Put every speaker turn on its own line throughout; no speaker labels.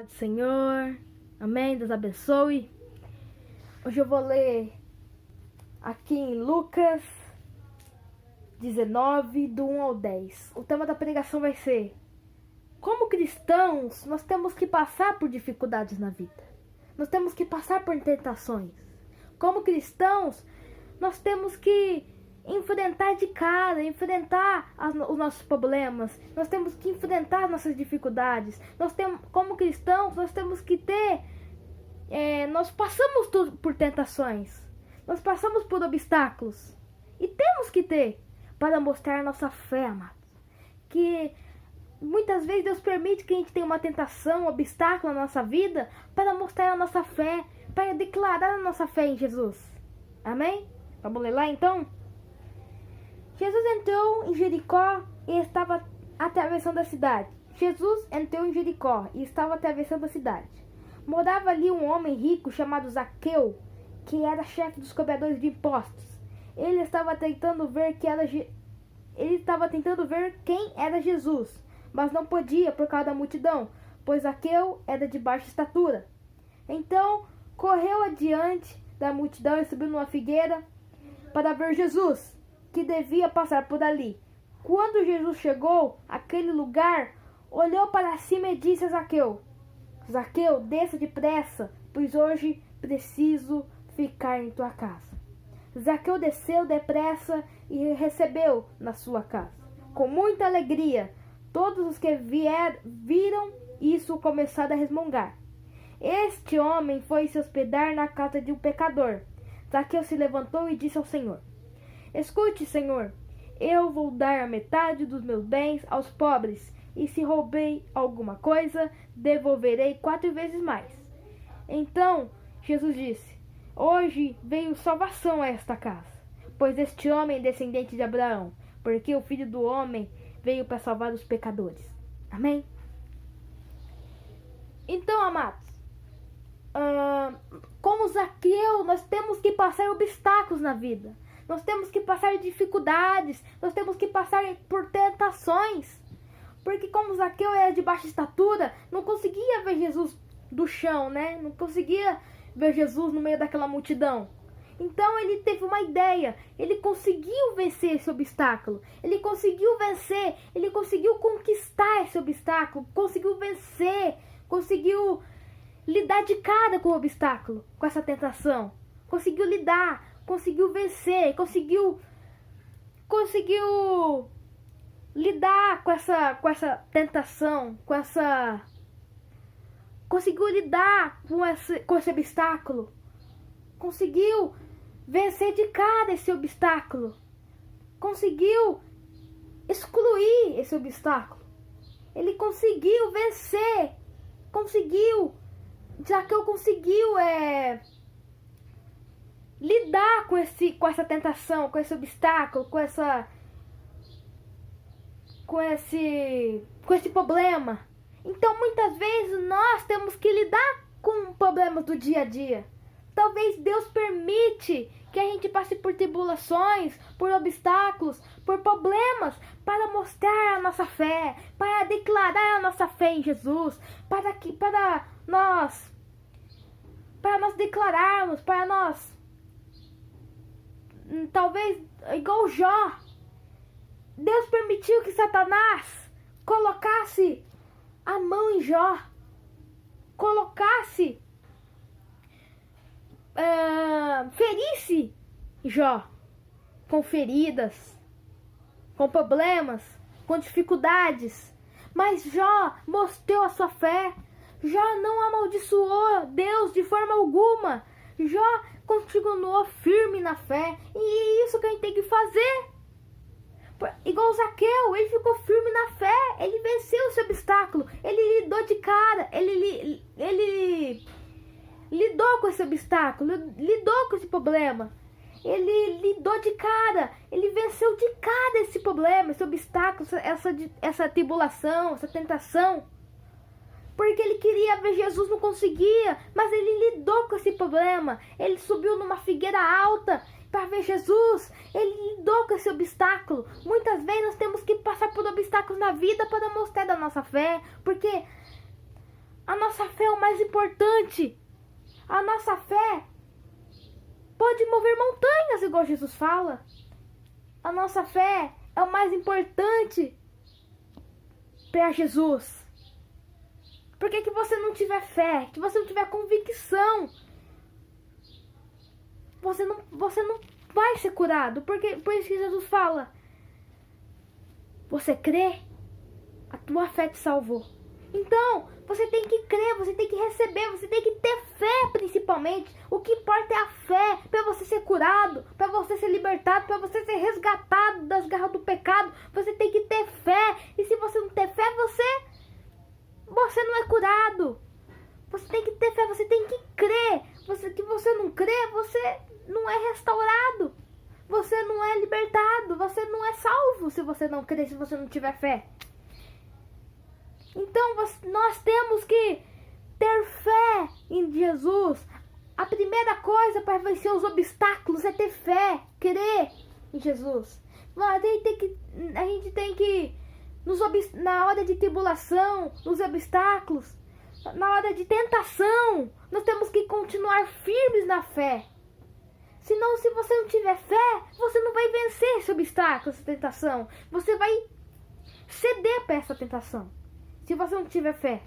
do Senhor. Amém. Deus abençoe. Hoje eu vou ler aqui em Lucas 19, do 1 ao 10. O tema da pregação vai ser: como cristãos, nós temos que passar por dificuldades na vida. Nós temos que passar por tentações. Como cristãos, nós temos que enfrentar de cara, enfrentar os nossos problemas. Nós temos que enfrentar nossas dificuldades. Como cristãos, nós temos que ter... nós passamos por tentações. Nós passamos por obstáculos. E temos que ter para mostrar nossa fé, amados. Que muitas vezes Deus permite que a gente tenha uma tentação, um obstáculo na nossa vida para mostrar a nossa fé, para declarar a nossa fé em Jesus. Amém? Vamos ler lá então? Jesus entrou em Jericó e estava atravessando a cidade. Jesus entrou em Jericó e estava atravessando a cidade. Morava ali um homem rico chamado Zaqueu, que era chefe dos cobradores de impostos. Ele estava tentando ver quem era Jesus, mas não podia por causa da multidão, pois Zaqueu era de baixa estatura. Então correu adiante da multidão e subiu numa figueira para ver Jesus, que devia passar por ali. Quando Jesus chegou àquele lugar, olhou para cima e disse a Zaqueu: Zaqueu, desça depressa, pois hoje preciso ficar em tua casa. Zaqueu desceu depressa e recebeu na sua casa. Com muita alegria, todos os que viram isso começaram a resmungar. Este homem foi se hospedar na casa de um pecador. Zaqueu se levantou e disse ao Senhor: Escute, Senhor, eu vou dar a metade dos meus bens aos pobres, e se roubei alguma coisa, devolverei 4 vezes mais. Então Jesus disse: Hoje veio salvação a esta casa, pois este homem é descendente de Abraão, porque o Filho do Homem veio para salvar os pecadores. Amém? Então, amados, como Zaqueu, nós temos que passar obstáculos na vida. Nós temos que passar dificuldades. Nós temos que passar por tentações. Porque como Zaqueu era de baixa estatura, não conseguia ver Jesus do chão, né? Não conseguia ver Jesus no meio daquela multidão. Então ele teve uma ideia. Ele conseguiu vencer esse obstáculo. Ele conseguiu vencer. Ele conseguiu conquistar esse obstáculo. Conseguiu vencer. Conseguiu lidar de cara com o obstáculo, com essa tentação. Conseguiu lidar. Conseguiu vencer, conseguiu lidar com essa tentação, conseguiu lidar com esse obstáculo, conseguiu vencer de cara esse obstáculo, conseguiu excluir esse obstáculo, ele conseguiu vencer, Zaqueu conseguiu lidar com essa tentação, com esse obstáculo, com esse problema. Então, muitas vezes, nós temos que lidar com problemas do dia a dia. Talvez Deus permite que a gente passe por tribulações, por obstáculos, por problemas, para mostrar a nossa fé, para declarar a nossa fé em Jesus, para nós declararmos, para nós... Talvez igual Jó, Deus permitiu que Satanás colocasse a mão em Jó, ferisse Jó com feridas, com problemas, com dificuldades. Mas Jó mostrou a sua fé. Jó não amaldiçoou Deus de forma alguma. Jó continuou firme na fé. E é isso que a gente tem que fazer. Igual Zaqueu, ele ficou firme na fé. Ele venceu esse obstáculo. Ele lidou de cara. Ele lidou com esse obstáculo. Lidou com esse problema. Ele lidou de cara. Ele venceu de cara esse problema, esse obstáculo, essa tribulação, essa tentação. Porque ele queria ver Jesus, não conseguia, mas ele lidou com esse problema. Ele subiu numa figueira alta para ver Jesus. Ele lidou com esse obstáculo. Muitas vezes nós temos que passar por obstáculos na vida para mostrar da nossa fé. Porque A nossa fé é o mais importante. A nossa fé pode mover montanhas, igual Jesus fala. A nossa fé é o mais importante para Jesus. Porque que você não tiver fé, que você não tiver convicção, você não vai ser curado. Porque, por isso que Jesus fala, você crê, a tua fé te salvou. Então, você tem que crer, você tem que receber, você tem que ter fé principalmente. O que importa é a fé para você ser curado, para você ser libertado, para você ser resgatado das garras do pecado. Você tem que ter fé. E se você não ter fé, você não é curado. Você tem que ter fé, você tem que crer. Que você não crê, você não é restaurado. Você não é libertado, você não é salvo se você não crer, se você não tiver fé. Então nós temos que ter fé em Jesus. A primeira coisa para vencer os obstáculos é ter fé, crer em Jesus. A gente tem que na hora de tribulação, nos obstáculos, na hora de tentação, nós temos que continuar firmes na fé. Senão, se você não tiver fé, você não vai vencer esse obstáculo, essa tentação. Você vai ceder para essa tentação. Se você não tiver fé,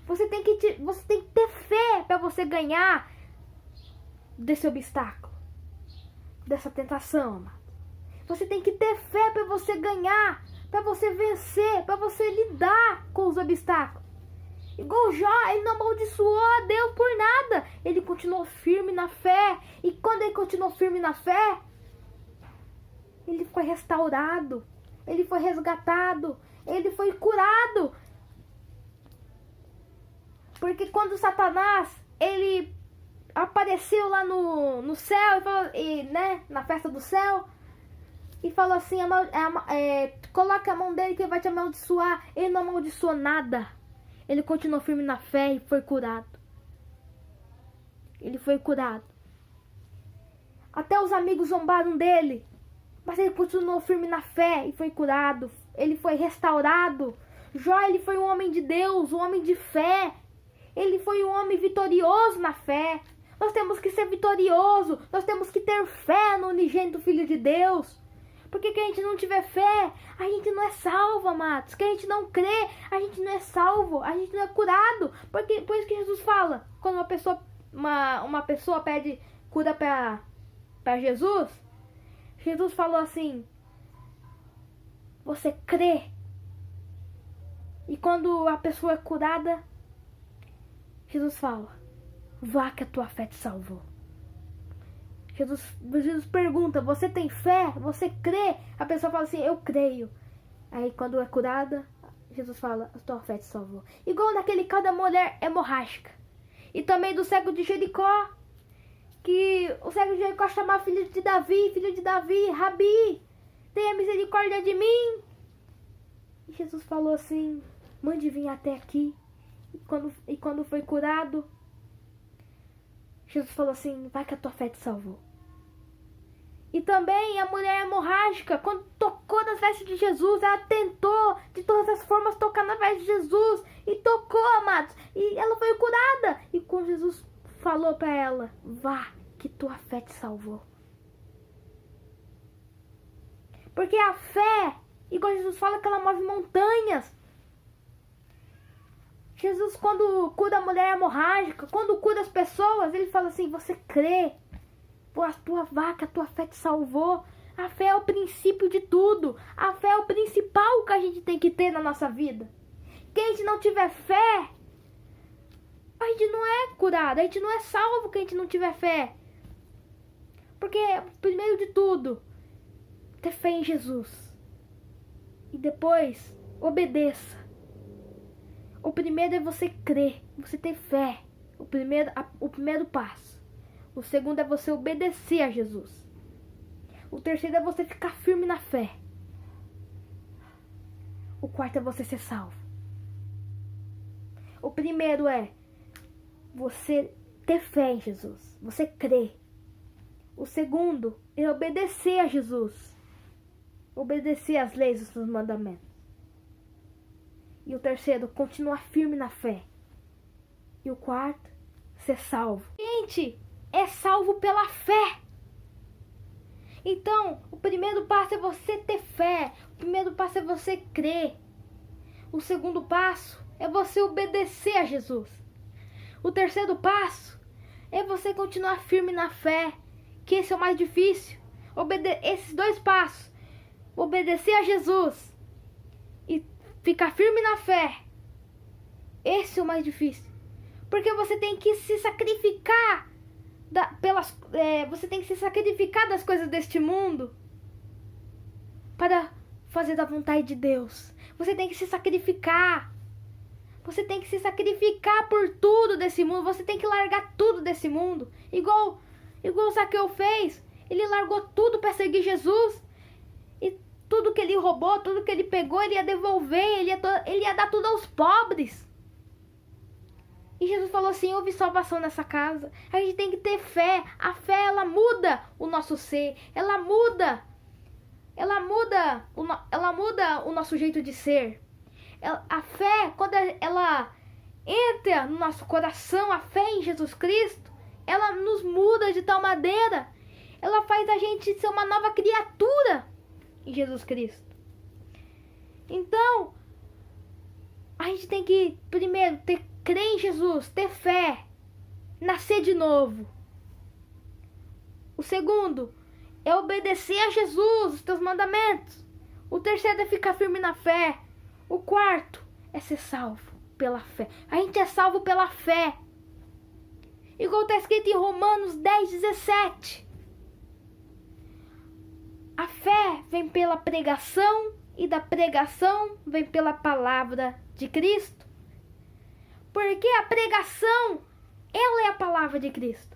você tem que ter fé para você ganhar desse obstáculo, dessa tentação, amado. Você tem que ter fé para você ganhar, para você vencer, para você lidar com os obstáculos. Igual Jó, ele não amaldiçoou a Deus por nada. Ele continuou firme na fé. E quando ele continuou firme na fé, ele foi restaurado, ele foi resgatado, ele foi curado. Porque quando Satanás, ele apareceu lá no céu, na festa do céu, e falou assim, coloca a mão dele que ele vai te amaldiçoar. Ele não amaldiçoou nada. Ele continuou firme na fé e foi curado. Ele foi curado. Até os amigos zombaram dele, mas ele continuou firme na fé e foi curado. Ele foi restaurado. Jó, ele foi um homem de Deus, um homem de fé. Ele foi um homem vitorioso na fé. Nós temos que ser vitorioso. Nós temos que ter fé no unigênito Filho de Deus. Porque que a gente não tiver fé, a gente não é salvo, amados. Que a gente não crê, a gente não é salvo. A gente não é curado. Por isso que Jesus fala, quando uma pessoa pede cura para Jesus, Jesus falou assim, você crê. E quando a pessoa é curada, Jesus fala, vá que a tua fé te salvou. Jesus pergunta, você tem fé? Você crê? A pessoa fala assim, eu creio. Aí quando é curada, Jesus fala, a tua fé te salvou. Igual naquele caso da mulher hemorrágica. E também do cego de Jericó. Que o cego de Jericó chamava filho de Davi, Rabi, tenha misericórdia de mim. E Jesus falou assim, mande vir até aqui. E quando foi curado, Jesus falou assim, vai que a tua fé te salvou. E também a mulher hemorrágica, quando tocou nas vestes de Jesus, ela tentou de todas as formas tocar na veste de Jesus. E tocou, amados. E ela foi curada. E quando Jesus falou para ela, vá que tua fé te salvou. Porque a fé, igual Jesus fala, que ela move montanhas. Jesus, quando cura a mulher hemorrágica, quando cura as pessoas, ele fala assim, você crê, a tua vaca, a tua fé te salvou. A fé é o princípio de tudo. A fé é o principal que a gente tem que ter na nossa vida. Quem a gente não tiver fé, a gente não é curado, a gente não é salvo quem a gente não tiver fé. Porque, primeiro de tudo, ter fé em Jesus. E depois, obedeça. O primeiro é você crer, você ter fé. O primeiro passo. O segundo é você obedecer a Jesus. O terceiro é você ficar firme na fé. O quarto é você ser salvo. O primeiro é você ter fé em Jesus. Você crer. O segundo é obedecer a Jesus. Obedecer às leis dos mandamentos. E o terceiro, continuar firme na fé. E o quarto, ser salvo. Gente, é salvo pela fé. Então, o primeiro passo é você ter fé. O primeiro passo é você crer. O segundo passo é você obedecer a Jesus. O terceiro passo é você continuar firme na fé, que esse é o mais difícil. Esses dois passos, obedecer a Jesus e ficar firme na fé, esse é o mais difícil. Porque você tem que se sacrificar você tem que se sacrificar das coisas deste mundo para fazer da vontade de Deus. Você tem que se sacrificar. Você tem que se sacrificar por tudo desse mundo. Você tem que largar tudo desse mundo. Igual o Zaqueu fez. Ele largou tudo para seguir Jesus. E tudo que ele roubou, tudo que ele pegou, ele ia devolver. Ele ia dar tudo aos pobres. E Jesus falou assim: houve salvação nessa casa. A gente tem que ter fé. A fé, ela muda o nosso ser. Ela muda o nosso jeito de ser. A fé, quando ela entra no nosso coração, a fé em Jesus Cristo, ela nos muda de tal maneira. Ela faz a gente ser uma nova criatura em Jesus Cristo. Então, a gente tem que, primeiro, crer em Jesus, ter fé, nascer de novo. O segundo é obedecer a Jesus, os teus mandamentos. O terceiro é ficar firme na fé. O quarto é ser salvo pela fé. A gente é salvo pela fé. Igual está escrito em Romanos 10:17. A fé vem pela pregação e da pregação vem pela palavra de Cristo. Porque a pregação, ela é a palavra de Cristo.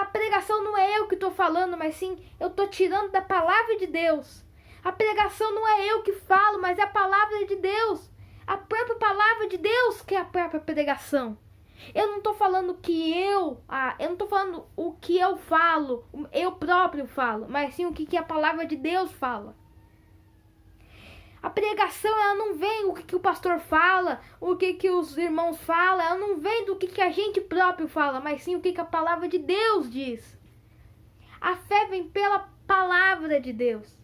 A pregação não é eu que estou falando, mas sim eu estou tirando da palavra de Deus. A pregação não é eu que falo, mas é a palavra de Deus. A própria palavra de Deus que é a própria pregação. Eu não estou falando eu não estou falando o que eu falo, eu próprio falo, mas sim o que a palavra de Deus fala. A pregação, ela não vem o que o pastor fala, o que os irmãos falam, ela não vem do que a gente próprio fala, mas sim o que a palavra de Deus diz. A fé vem pela palavra de Deus.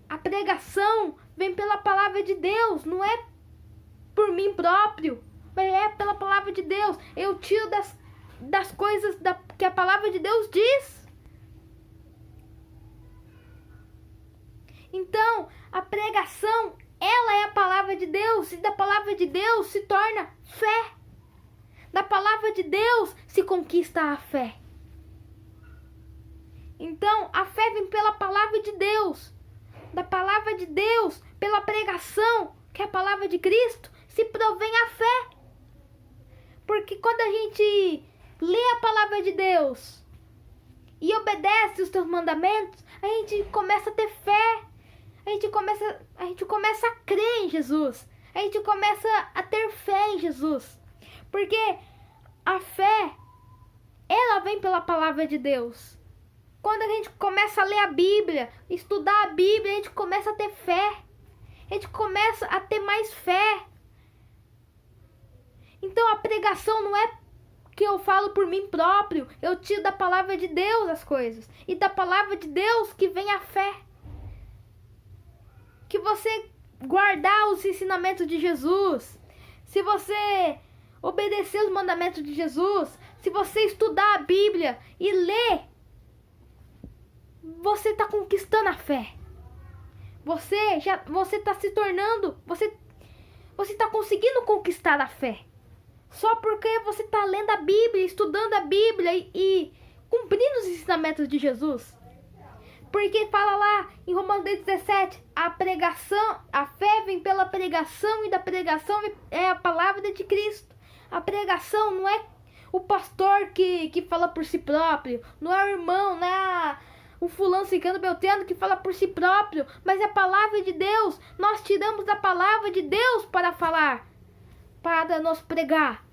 A pregação vem pela palavra de Deus, não é por mim próprio, mas é pela palavra de Deus. Eu tiro das coisas que a palavra de Deus diz. Então, a pregação, ela é a palavra de Deus, e da palavra de Deus se torna fé. Da palavra de Deus se conquista a fé. Então, a fé vem pela palavra de Deus. Da palavra de Deus, pela pregação, que é a palavra de Cristo, se provém a fé. Porque quando a gente lê a palavra de Deus e obedece os teus mandamentos, a gente começa a ter fé. A gente começa a crer em Jesus. A gente começa a ter fé em Jesus. Porque a fé, ela vem pela palavra de Deus. Quando a gente começa a ler a Bíblia, estudar a Bíblia, a gente começa a ter fé. A gente começa a ter mais fé. Então a pregação não é que eu falo por mim próprio. Eu tiro da palavra de Deus as coisas. E da palavra de Deus que vem a fé. Que você guardar os ensinamentos de Jesus. Se você obedecer os mandamentos de Jesus. Se você estudar a Bíblia e ler, você está conquistando a fé. Você está se tornando, você está conseguindo conquistar a fé. Só porque você está lendo a Bíblia, estudando a Bíblia e cumprindo os ensinamentos de Jesus. Porque fala lá em Romanos 10:17, a fé vem pela pregação e da pregação é a palavra de Cristo. A pregação não é o pastor que fala por si próprio, não é o irmão, não é o fulano, ciclano, beltrano que fala por si próprio, mas é a palavra de Deus. Nós tiramos da palavra de Deus para falar, para nos pregar.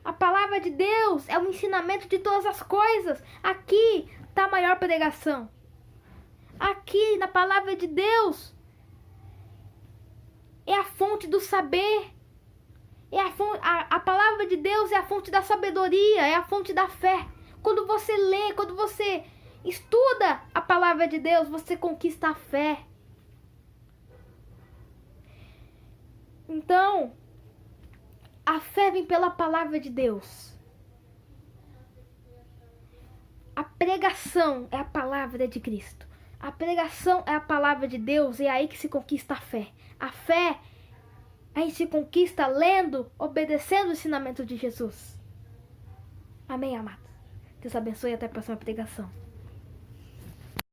A palavra de Deus é o ensinamento de todas as coisas. Aqui está a maior pregação. Aqui na palavra de Deus é a fonte do saber. A palavra de Deus é a fonte da sabedoria, é a fonte da fé. Quando você lê, quando você estuda a palavra de Deus, você conquista a fé. Então, a fé vem pela palavra de Deus. A pregação é a palavra de Cristo. A pregação é a palavra de Deus e é aí que se conquista a fé. A fé a gente se conquista lendo, obedecendo o ensinamento de Jesus. Amém, amados? Deus abençoe e até a próxima pregação.